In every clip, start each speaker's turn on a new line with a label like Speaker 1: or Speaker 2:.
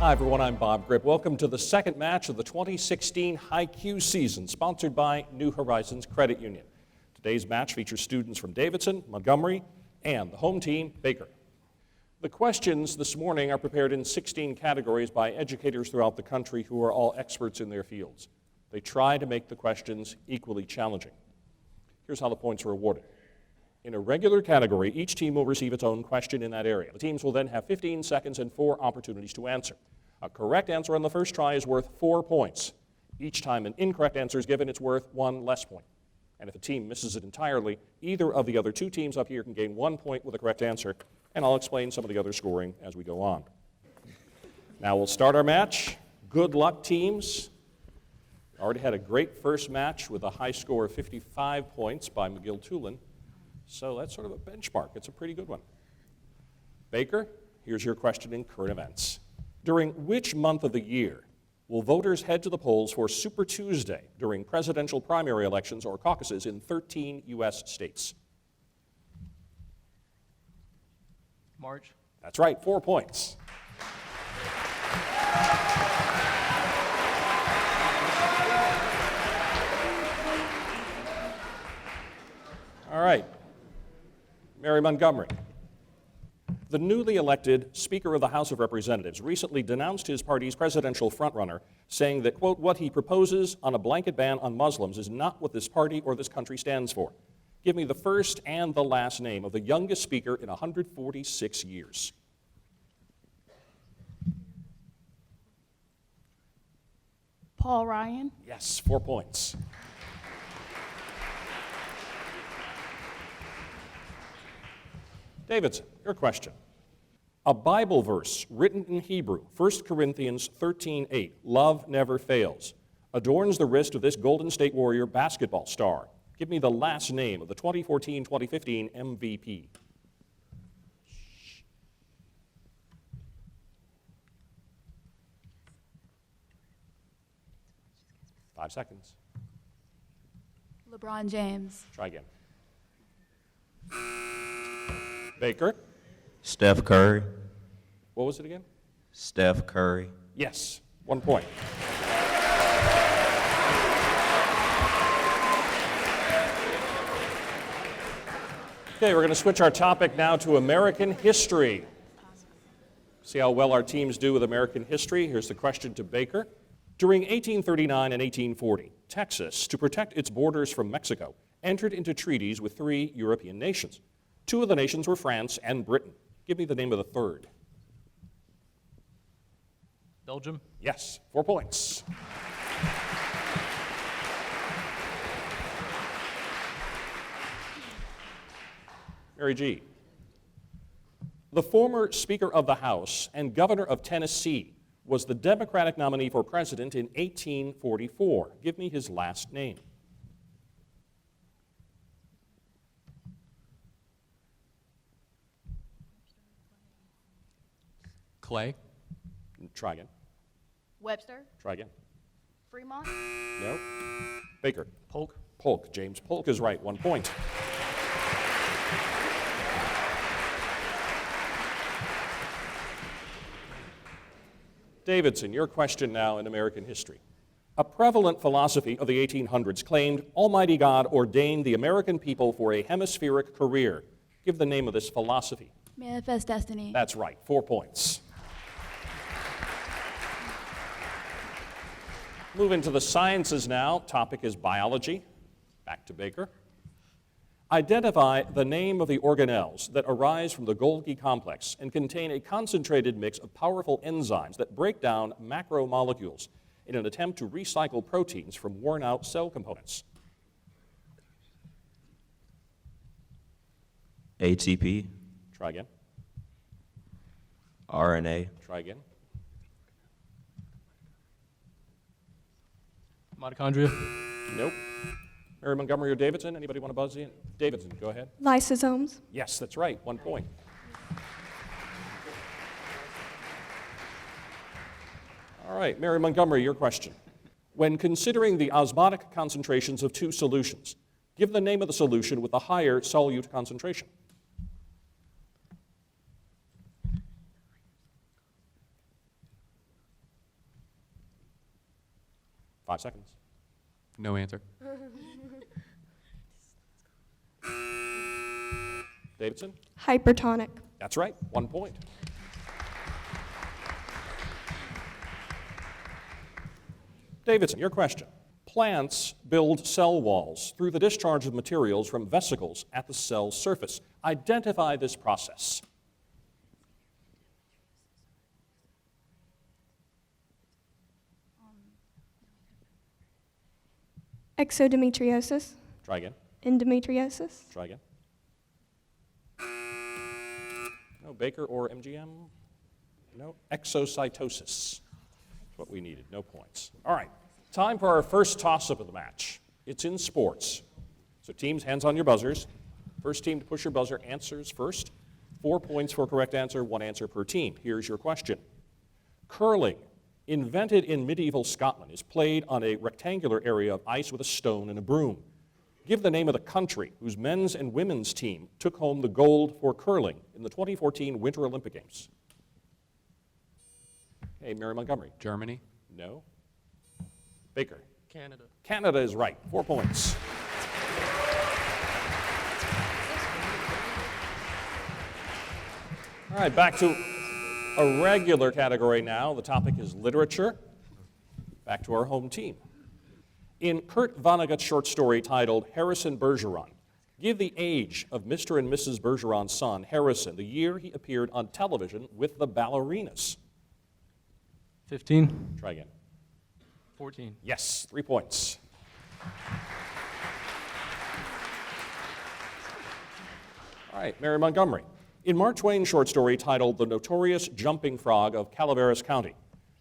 Speaker 1: Hi everyone, I'm Bob Grip. Welcome to the second match of the 2016 HiQ season, sponsored by New Horizons Credit Union. Today's match features students from Davidson, Montgomery, and the home team, Baker. The questions this morning are prepared in 16 categories by educators throughout the country who are all experts in their fields. They try to make the questions equally challenging. Here's how the points are awarded. In a regular category, each team will receive its own question in that area. The teams will then have 15 seconds and 4 opportunities to answer. A correct answer on the first try is worth 4 points. Each time an incorrect answer is given, it's worth 1 less point. And if a team misses it entirely, either of the other 2 teams up here can gain 1 point with a correct answer, and I'll explain some of the other scoring as we go on. Now we'll start our match. Good luck, teams. Already had a great first match with a high score of 55 points by McGill-Tulin. So that's sort of a benchmark. It's a pretty good one. Baker, here's your question in current events. During which month of the year will voters head to the polls for Super Tuesday during presidential primary elections or caucuses in 13 U.S. states?
Speaker 2: March.
Speaker 1: That's right, 4 points. All right. Mary Montgomery. The newly elected Speaker of the House of Representatives recently denounced his party's presidential frontrunner, saying that, quote, what he proposes on a blanket ban on Muslims is not what this party or this country stands for. Give me the first and the last name of the youngest speaker in 146 years.
Speaker 3: Paul Ryan.
Speaker 1: Yes, 4 points. Davidson, your question. A Bible verse written in Hebrew, 1 Corinthians 13:8, love never fails, adorns the wrist of this Golden State Warrior basketball star. Give me the last name of the 2014-2015 MVP. 5 seconds.
Speaker 3: LeBron James.
Speaker 1: Try again. Baker.
Speaker 4: Steph Curry.
Speaker 1: What was it again?
Speaker 4: Steph Curry.
Speaker 1: Yes, 1 point. Okay, we're going to switch our topic now to American history. See how well our teams do with American history. Here's the question to Baker. During 1839 and 1840, Texas, to protect its borders from Mexico, entered into treaties with 3 European nations. 2 of the nations were France and Britain. Give me the name of the third.
Speaker 2: Belgium.
Speaker 1: Yes, 4 points. Mary G. The former Speaker of the House and Governor of Tennessee was the Democratic nominee for president in 1844. Give me his last name.
Speaker 2: Clay.
Speaker 1: Try again.
Speaker 3: Webster.
Speaker 1: Try again.
Speaker 3: Fremont.
Speaker 1: No. Baker.
Speaker 2: Polk.
Speaker 1: Polk. James Polk is right. 1 point. Davidson, your question now in American history. A prevalent philosophy of the 1800s claimed Almighty God ordained the American people for a hemispheric career. Give the name of this philosophy.
Speaker 3: Manifest Destiny.
Speaker 1: That's right. 4 points. Move into the sciences now. Topic is biology. Back to Baker. Identify the name of the organelles that arise from the Golgi complex and contain a concentrated mix of powerful enzymes that break down macromolecules in an attempt to recycle proteins from worn-out cell components.
Speaker 4: ATP.
Speaker 1: Try again.
Speaker 4: RNA.
Speaker 1: Try again.
Speaker 2: Mitochondria.
Speaker 1: Nope. Mary Montgomery or Davidson? Anybody want to buzz in? Davidson, go ahead.
Speaker 5: Lysosomes.
Speaker 1: Yes, that's right. 1 point. All right, Mary Montgomery, your question. When considering the osmotic concentrations of 2 solutions, give the name of the solution with the higher solute concentration. 5 seconds.
Speaker 2: No answer.
Speaker 1: Davidson?
Speaker 5: Hypertonic.
Speaker 1: That's right, 1 point. Davidson, your question. Plants build cell walls through the discharge of materials from vesicles at the cell surface. Identify this process.
Speaker 5: Exodemetriosis.
Speaker 1: Try again.
Speaker 5: Endometriosis.
Speaker 1: Try again. No, Baker or MGM? No, exocytosis. That's what we needed, no points. All right, time for our first toss-up of the match. It's in sports. So teams, hands on your buzzers. First team to push your buzzer answers first. 4 points for a correct answer, 1 answer per team. Here's your question. Curling, invented in medieval Scotland, is played on a rectangular area of ice with a stone and a broom. Give the name of the country whose men's and women's team took home the gold for curling in the 2014 Winter Olympic Games. Okay, Mary Montgomery.
Speaker 2: Germany.
Speaker 1: No. Baker.
Speaker 2: Canada.
Speaker 1: Canada is right. 4 points. All right, back to a regular category now. The topic is literature. Back to our home team. In Kurt Vonnegut's short story titled Harrison Bergeron, give the age of Mr. and Mrs. Bergeron's son, Harrison, the year he appeared on television with the Ballerinas.
Speaker 2: 15.
Speaker 1: Try again.
Speaker 2: 14.
Speaker 1: Yes, 3 points. All right, Mary Montgomery. In Mark Twain's short story titled The Notorious Jumping Frog of Calaveras County,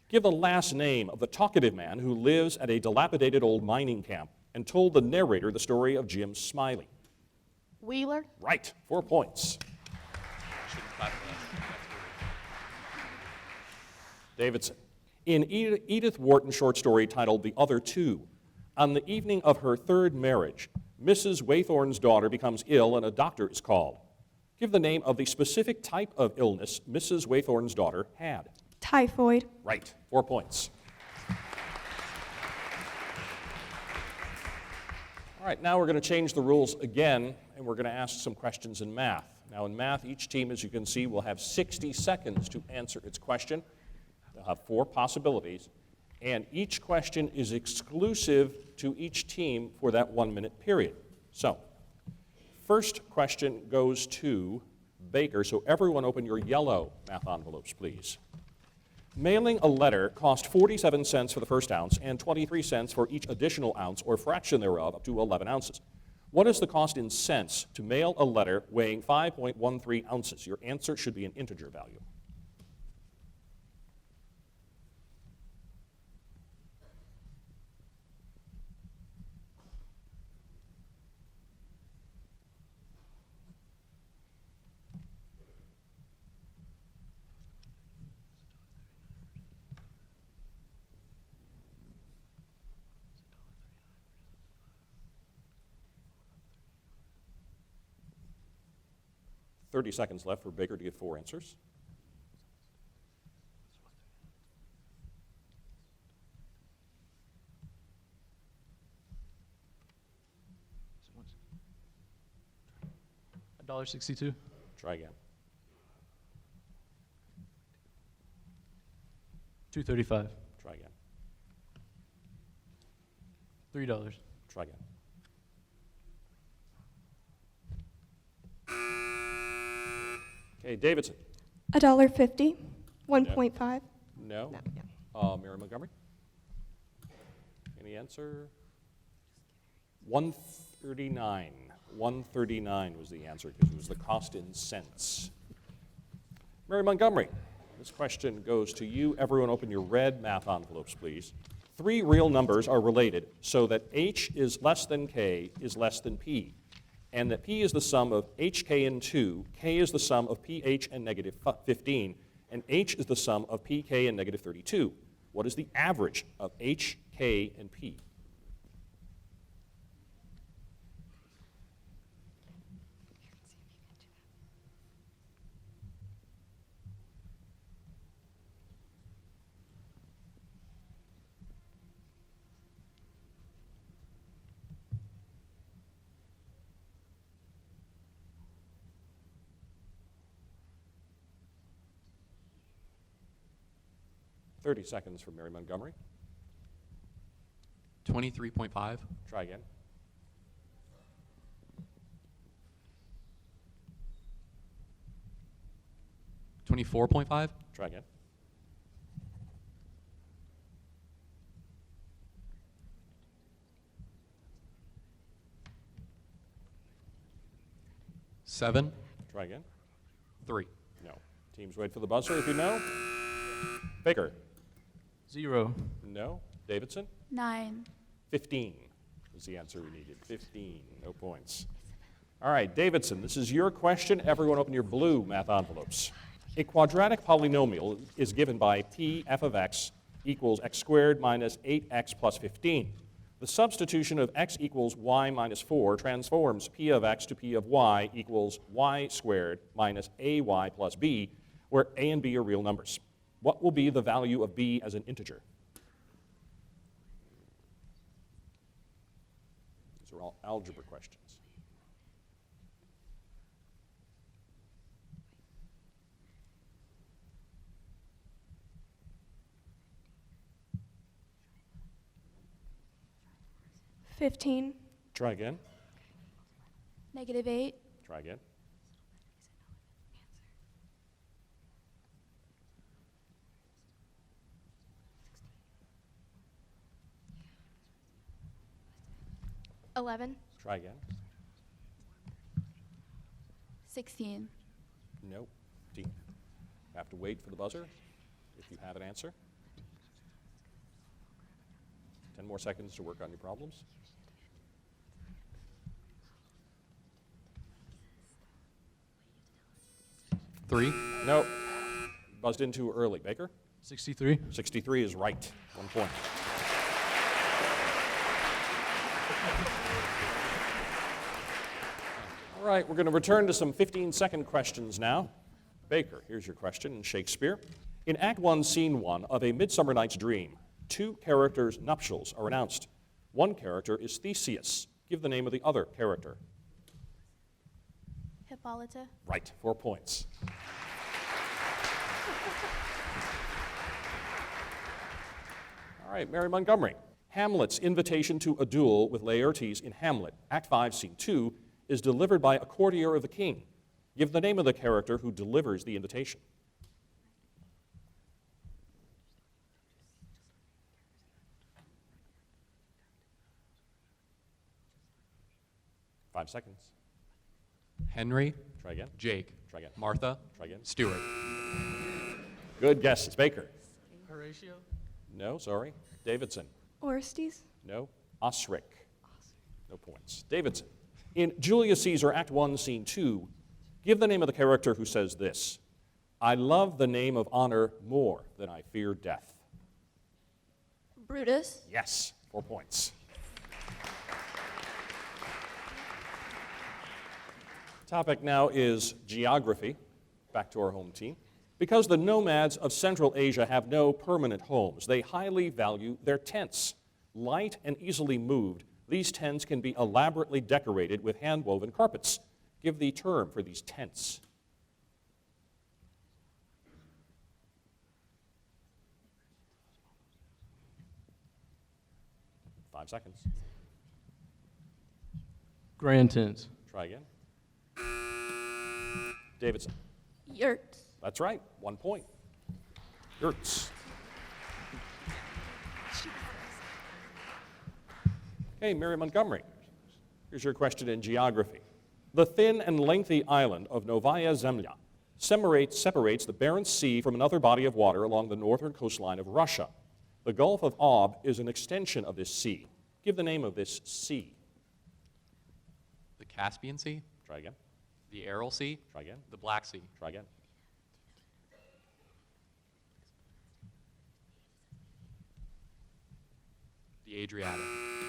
Speaker 1: give the last name of the talkative man who lives at a dilapidated old mining camp and told the narrator the story of Jim Smiley.
Speaker 3: Wheeler.
Speaker 1: Right, 4 points. Davidson. In Edith Wharton's short story titled The Other Two, on the evening of her third marriage, Mrs. Waythorn's daughter becomes ill and a doctor is called. Give the name of the specific type of illness Mrs. Waythorn's daughter had.
Speaker 5: Typhoid.
Speaker 1: Right, 4 points. All right, now we're going to change the rules again, and we're going to ask some questions in math. Now, in math, each team, as you can see, will have 60 seconds to answer its question. They'll have 4 possibilities, and each question is exclusive to each team for that 1-minute period. So, first question goes to Baker, so everyone open your yellow math envelopes, please. Mailing a letter cost 47 cents for the first ounce and 23 cents for each additional ounce or fraction thereof up to 11 ounces. What is the cost in cents to mail a letter weighing 5.13 ounces? Your answer should be an integer value. $30 seconds left for Baker to give 4 answers.
Speaker 2: $1.62.
Speaker 1: Try again.
Speaker 2: $2.35.
Speaker 1: Try again.
Speaker 2: $3.
Speaker 1: Try again. Okay, Davidson.
Speaker 5: $1.50. 1.5.
Speaker 1: No.
Speaker 5: No, yeah.
Speaker 1: Mary Montgomery. Any answer? 139. 139 was the answer because it was the cost in cents. Mary Montgomery, this question goes to you. Everyone open your red math envelopes, please. 3 real numbers are related so that h is less than k is less than p, and that p is the sum of hk and 2, k is the sum of ph and negative 15, and h is the sum of pk and negative 32. What is the average of h, k, and p? 30 seconds for Mary Montgomery.
Speaker 6: 23.5.
Speaker 1: Try again.
Speaker 6: 24.5.
Speaker 1: Try again.
Speaker 6: 7.
Speaker 1: Try again.
Speaker 6: 3.
Speaker 1: No. Teams wait for the buzzer if you know. Baker.
Speaker 2: 0.
Speaker 1: No. Davidson.
Speaker 3: 9.
Speaker 1: 15 is the answer we needed. 15. No points. All right, Davidson, this is your question. Everyone open your blue math envelopes. A quadratic polynomial is given by p f of x equals x squared minus 8x plus 15. The substitution of x equals y minus 4 transforms p of x to p of y equals y squared minus ay plus b, where a and b are real numbers. What will be the value of b as an integer? These are all algebra questions.
Speaker 5: $15.
Speaker 1: Try again.
Speaker 3: -8.
Speaker 1: Try again.
Speaker 3: $11.
Speaker 1: Try again.
Speaker 3: 16.
Speaker 1: Nope. D. Have to wait for the buzzer if you have an answer. 10 more seconds to work on your problems.
Speaker 6: Three.
Speaker 1: Nope. Buzzed in too early. Baker?
Speaker 2: 63.
Speaker 1: 63 is right. 1 point. All right, we're going to return to some 15-second questions now. Baker, here's your question in Shakespeare. In Act 1, Scene 1 of A Midsummer Night's Dream, 2 characters' nuptials are announced. One character is Theseus. Give the name of the other character.
Speaker 3: Hippolyta.
Speaker 1: Right, 4 points. All right, Mary Montgomery. Hamlet's invitation to a duel with Laertes in Hamlet, Act 5, Scene 2, is delivered by a courtier of the king. Give the name of the character who delivers the invitation. Five seconds.
Speaker 6: Henry.
Speaker 1: Try again.
Speaker 6: Jake.
Speaker 1: Try again.
Speaker 6: Martha.
Speaker 1: Try again.
Speaker 6: Stuart.
Speaker 1: Good guess. It's Baker.
Speaker 2: Horatio.
Speaker 1: No, sorry. Davidson.
Speaker 5: Orestes.
Speaker 1: No. Osric. No points. Davidson. In Julius Caesar, Act 1, Scene 2, give the name of the character who says this: I love the name of honor more than I fear death.
Speaker 3: Brutus.
Speaker 1: Yes, 4 points. Topic now is geography. Back to our home team. Because the nomads of Central Asia have no permanent homes, they highly value their tents. Light and easily moved, these tents can be elaborately decorated with hand-woven carpets. Give the term for these tents. Five seconds.
Speaker 2: Grand tents.
Speaker 1: Try again. Davidson.
Speaker 3: Yurts.
Speaker 1: That's right, 1 point. Yurts. Okay, Mary Montgomery. Here's your question in geography. The thin and lengthy island of Novaya Zemlya separates the Barents Sea from another body of water along the northern coastline of Russia. The Gulf of Ob is an extension of this sea. Give the name of this sea.
Speaker 6: The Caspian Sea.
Speaker 1: Try again.
Speaker 6: The Aral Sea.
Speaker 1: Try again.
Speaker 6: The Black Sea.
Speaker 1: Try again.
Speaker 6: The Adriatic.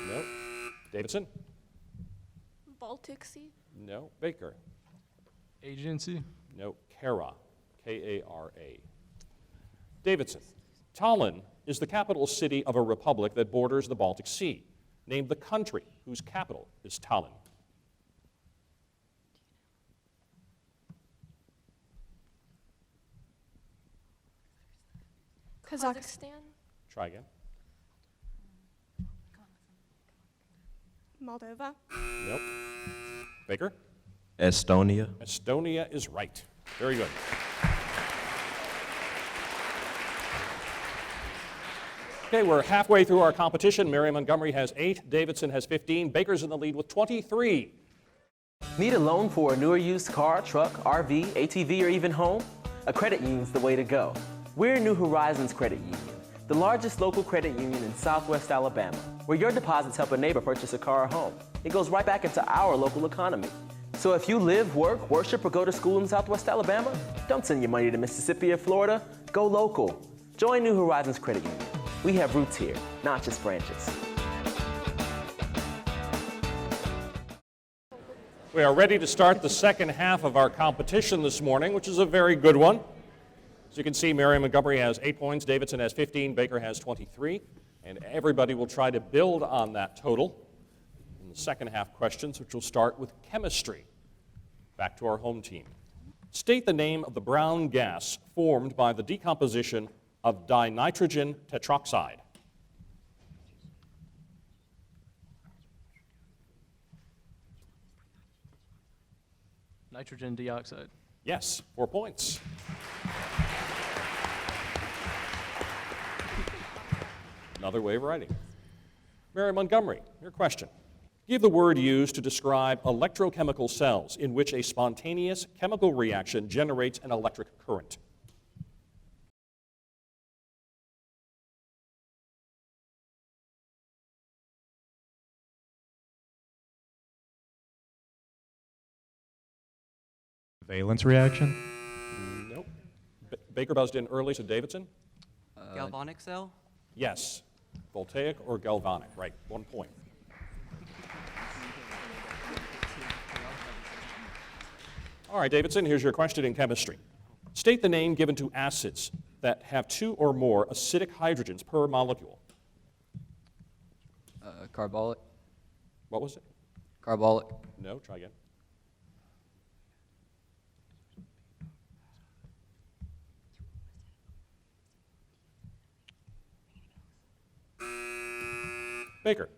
Speaker 1: No. Davidson?
Speaker 5: Baltic Sea.
Speaker 1: No. Baker?
Speaker 2: Agency.
Speaker 1: No. Kara. K-A-R-A. Davidson. Tallinn is the capital city of a republic that borders the Baltic Sea. Name the country whose capital is Tallinn.
Speaker 5: Kazakhstan.
Speaker 1: Try again.
Speaker 5: Moldova.
Speaker 1: Nope. Baker?
Speaker 4: Estonia,
Speaker 1: Estonia is right. Very good. Okay, we're halfway through our competition. Mary Montgomery has 8, Davidson has 15, Baker's in the lead with 23.
Speaker 7: Need a loan for a new or used car, truck, RV, ATV, or even home? A credit union's the way to go. We're New Horizons Credit Union, the largest local credit union in Southwest Alabama, where your deposits help a neighbor purchase a car or home. It goes right back into our local economy. So if you live, work, worship, or go to school in Southwest Alabama, don't send your money to Mississippi or Florida. Go local. Join New Horizons Credit Union. We have roots here, not just branches.
Speaker 1: We are ready to start the second half of our competition this morning, which is a very good one. As you can see, Mary Montgomery has 8 points, Davidson has 15, Baker has 23, and everybody will try to build on that total in the second half questions, which will start with chemistry. Back to our home team. State the name of the brown gas formed by the decomposition of dinitrogen tetroxide.
Speaker 2: Nitrogen dioxide.
Speaker 1: Yes, 4 points. Another way of writing. Mary Montgomery, your question. Give the word used to describe electrochemical cells in which a spontaneous chemical reaction generates an electric current.
Speaker 8: Valence reaction?
Speaker 1: Nope. Baker buzzed in early, so Davidson?
Speaker 9: Galvanic cell?
Speaker 1: Yes. Voltaic or galvanic, right, 1 point. All right, Davidson, here's your question in chemistry. State the name given to acids that have 2 or more acidic hydrogens per molecule.
Speaker 9: Carbolic?
Speaker 1: What was it?
Speaker 9: Carbolic.
Speaker 1: No, try again. Baker?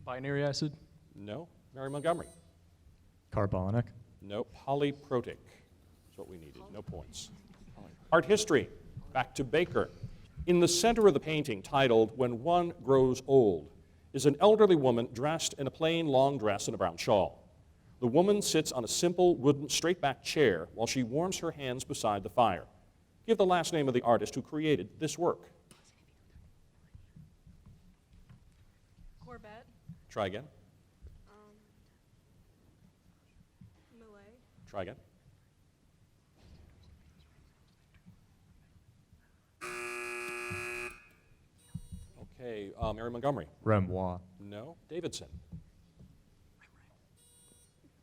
Speaker 2: Binary acid.
Speaker 1: No. Mary Montgomery?
Speaker 8: Carbonic?
Speaker 1: No. Polyprotic is what we needed. No points. Art history. Back to Baker. In the center of the painting, titled When One Grows Old, is an elderly woman dressed in a plain long dress and a brown shawl. The woman sits on a simple wooden straight-back chair while she warms her hands beside the fire. Give the last name of the artist who created this work.
Speaker 5: Corbett.
Speaker 1: Try again.
Speaker 5: Millet.
Speaker 1: Try again. Okay, Mary Montgomery.
Speaker 8: Renoir?
Speaker 1: No. Davidson.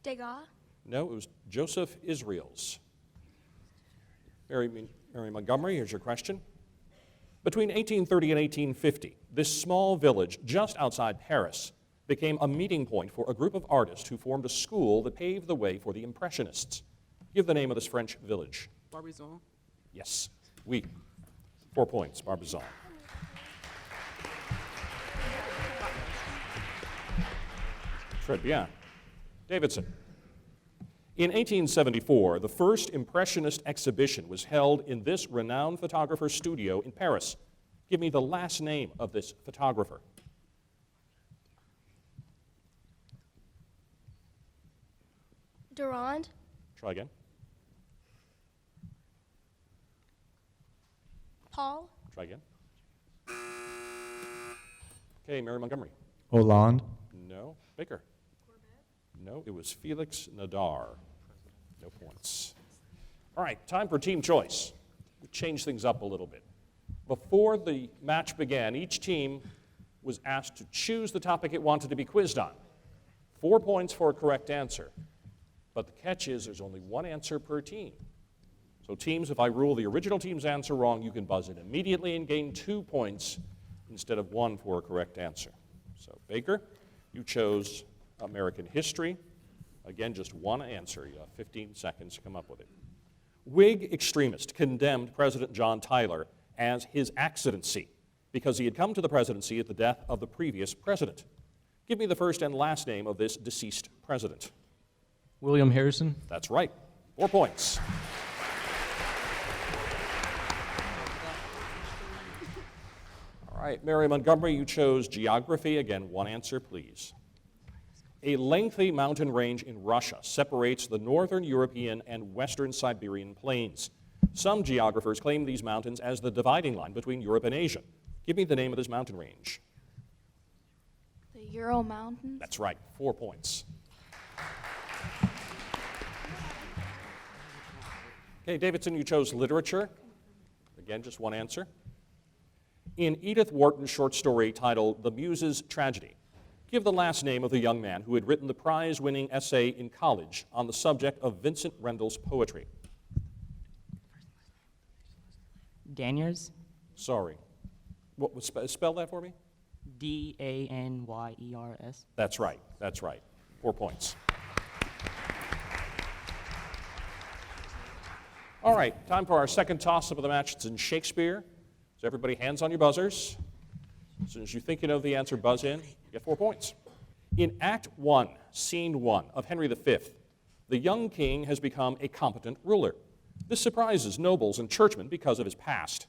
Speaker 3: Degas.
Speaker 1: No, it was Joseph Israels. Mary Montgomery, here's your question. Between 1830 and 1850, this small village just outside Paris became a meeting point for a group of artists who formed a school that paved the way for the Impressionists. Give the name of this French village.
Speaker 9: Barbizon?
Speaker 1: Yes, oui. 4 points, Barbizon. Très bien. Davidson. In 1874, the first Impressionist exhibition was held in this renowned photographer's studio in Paris. Give me the last name of this photographer.
Speaker 3: Durand.
Speaker 1: Try again.
Speaker 3: Paul.
Speaker 1: Try again. Okay, Mary Montgomery.
Speaker 8: Hollande?
Speaker 1: No. Baker. No, it was Felix Nadar. No points. All right, time for team choice. We changed things up a little bit. Before the match began, each team was asked to choose the topic it wanted to be quizzed on. 4 points for a correct answer. But the catch is there's only one answer per team. So teams, if I rule the original team's answer wrong, you can buzz in immediately and gain 2 points instead of 1 for a correct answer. So Baker, you chose American history. Again, just one answer. You have 15 seconds to come up with it. Whig extremist condemned President John Tyler as his accidency because he had come to the presidency at the death of the previous president. Give me the first and last name of this deceased president.
Speaker 2: William Harrison.
Speaker 1: That's right. 4 points. All right, Mary Montgomery, you chose geography. Again, one answer, please. A lengthy mountain range in Russia separates the northern European and western Siberian plains. Some geographers claim these mountains as the dividing line between Europe and Asia. Give me the name of this mountain range.
Speaker 3: The Ural Mountains.
Speaker 1: That's right, 4 points. Okay, Davidson, you chose literature. Again, just one answer. In Edith Wharton's short story titled The Muses' Tragedy, give the last name of the young man who had written the prize-winning essay in college on the subject of Vincent Rendle's poetry.
Speaker 10: Danyers.
Speaker 1: Sorry. Spell that for me?
Speaker 10: Danyers.
Speaker 1: That's right, that's right. 4 points. All right, time for our second toss-up of the match. It's in Shakespeare. So everybody, hands on your buzzers. As soon as you think you know the answer, buzz in. You get 4 points. In Act 1, Scene 1 of Henry V, the young king has become a competent ruler. This surprises nobles and churchmen because of his past.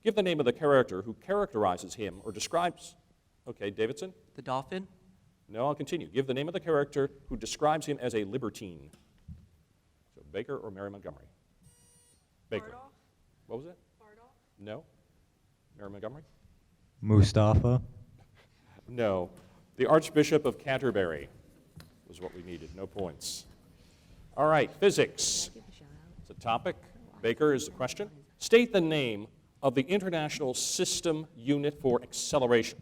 Speaker 1: Give the name of the character who characterizes him or describes... Okay, Davidson?
Speaker 9: The Dolphin.
Speaker 1: No, I'll continue. Give the name of the character who describes him as a libertine. So Baker or Mary Montgomery? Baker.
Speaker 5: Bardolph.
Speaker 1: What was it?
Speaker 5: Bardolph.
Speaker 1: No? Mary Montgomery?
Speaker 8: Mustafa.
Speaker 1: No. The Archbishop of Canterbury was what we needed. No points. All right, physics. It's a topic. Baker is the question. State the name of the International System Unit for Acceleration.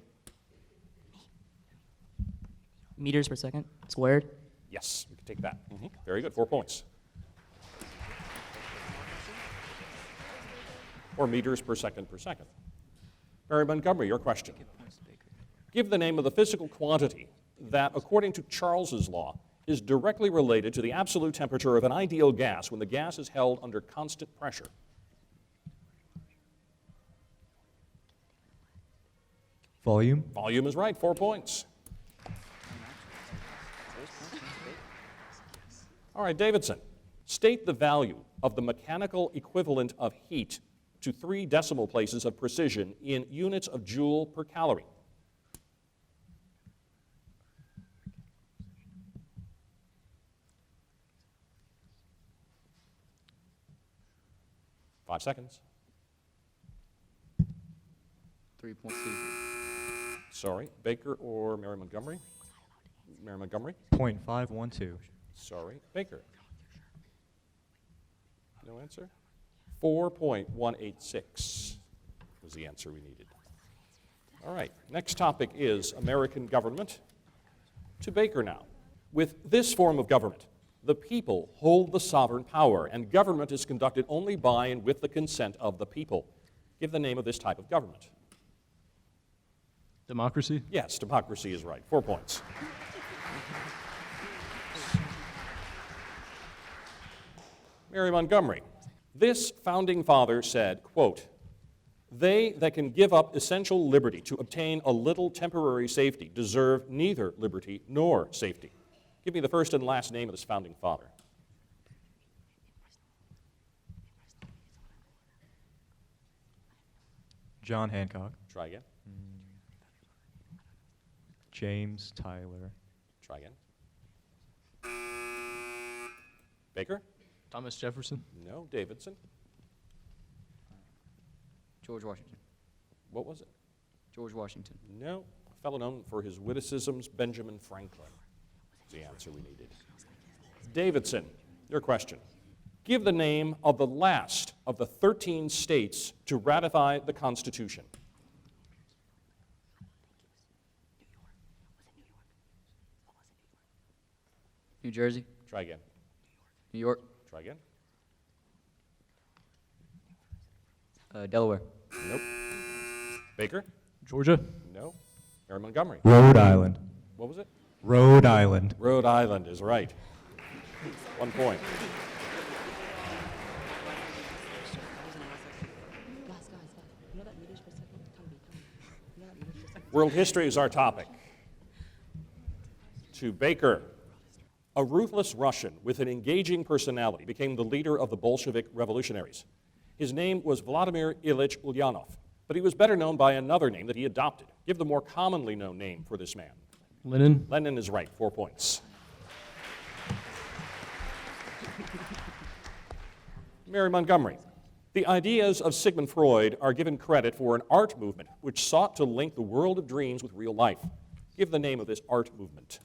Speaker 10: Meters per second squared.
Speaker 1: Yes, we can take that. Very good. 4 points. Or meters per second per second. Mary Montgomery, your question. Give the name of the physical quantity that, according to Charles's law, is directly related to the absolute temperature of an ideal gas when the gas is held under constant pressure.
Speaker 8: Volume.
Speaker 1: Volume is right. 4 points. All right, Davidson. State the value of the mechanical equivalent of heat to 3 decimal places of precision in units of joule per calorie. Five seconds.
Speaker 9: 3.2.
Speaker 1: Sorry, Baker or Mary Montgomery? Mary Montgomery?
Speaker 8: 0.512.
Speaker 1: Sorry, Baker. No answer? 4.186 was the answer we needed. All right, next topic is American government. To Baker now. With this form of government, the people hold the sovereign power, and government is conducted only by and with the consent of the people. Give the name of this type of government.
Speaker 2: Democracy.
Speaker 1: Yes, democracy is right. 4 points. Mary Montgomery. This founding father said, quote, "They that can give up essential liberty to obtain a little temporary safety deserve neither liberty nor safety." Give me the first and last name of this founding father.
Speaker 8: John Hancock.
Speaker 1: Try again.
Speaker 8: James Tyler.
Speaker 1: Try again. Baker?
Speaker 2: Thomas Jefferson.
Speaker 1: No. Davidson?
Speaker 9: George Washington.
Speaker 1: What was it?
Speaker 9: George Washington.
Speaker 1: No. A fellow known for his witticisms, Benjamin Franklin. That's the answer we needed. Davidson, your question. Give the name of the last of the 13 states to ratify the Constitution.
Speaker 9: New Jersey.
Speaker 1: Try again.
Speaker 9: New York.
Speaker 1: Try again.
Speaker 9: Delaware.
Speaker 1: Nope. Baker?
Speaker 2: Georgia.
Speaker 1: No. Mary Montgomery?
Speaker 8: Rhode Island.
Speaker 1: What was it?
Speaker 8: Rhode Island.
Speaker 1: Rhode Island is right. 1 point. World history is our topic. To Baker. A ruthless Russian with an engaging personality became the leader of the Bolshevik revolutionaries. His name was Vladimir Ilyich Ulyanov, but he was better known by another name that he adopted. Give the more commonly known name for this man.
Speaker 2: Lenin.
Speaker 1: Lenin is right, 4 points. Mary Montgomery. The ideas of Sigmund Freud are given credit for an art movement which sought to link the world of dreams with real life. Give the name of this art movement.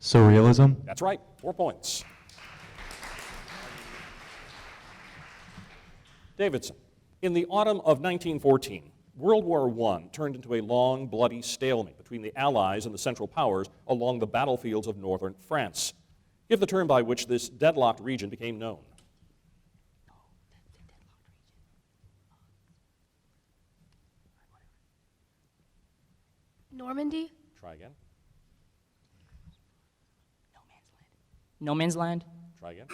Speaker 8: Surrealism.
Speaker 1: That's right, 4 points. Davidson. In the autumn of 1914, World War I turned into a long, bloody stalemate between the Allies and the Central Powers along the battlefields of northern France. Give the term by which this deadlocked region became known.
Speaker 5: Normandy.
Speaker 1: Try again.
Speaker 10: No Man's Land.
Speaker 1: Try again.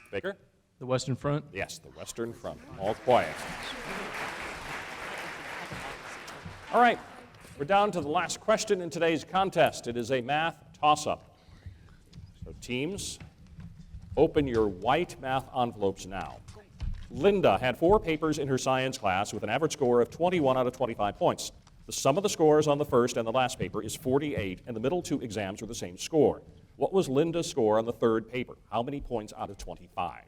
Speaker 1: Baker?
Speaker 2: The Western Front.
Speaker 1: Yes, the Western Front. All quiet. All right, we're down to the last question in today's contest. It is a math toss-up. So teams, open your white math envelopes now. Linda had 4 papers in her science class with an average score of 21 out of 25 points. The sum of the scores on the first and the last paper is 48, and the middle 2 exams are the same score. What was Linda's score on the third paper? How many points out of 25?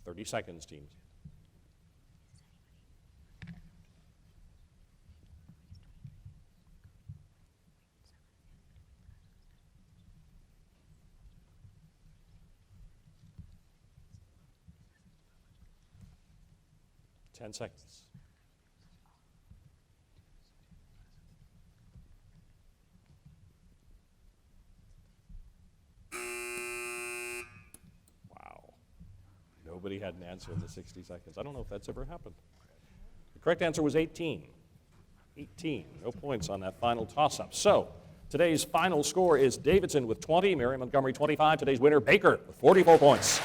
Speaker 1: Thirty seconds, teams. Ten seconds. Wow. Nobody had an answer in the 60 seconds. I don't know if that's ever happened. The correct answer was 18. 18. No points on that final toss-up. So today's final score is Davidson with 20, Mary Montgomery 25. Today's winner, Baker, with 44 points.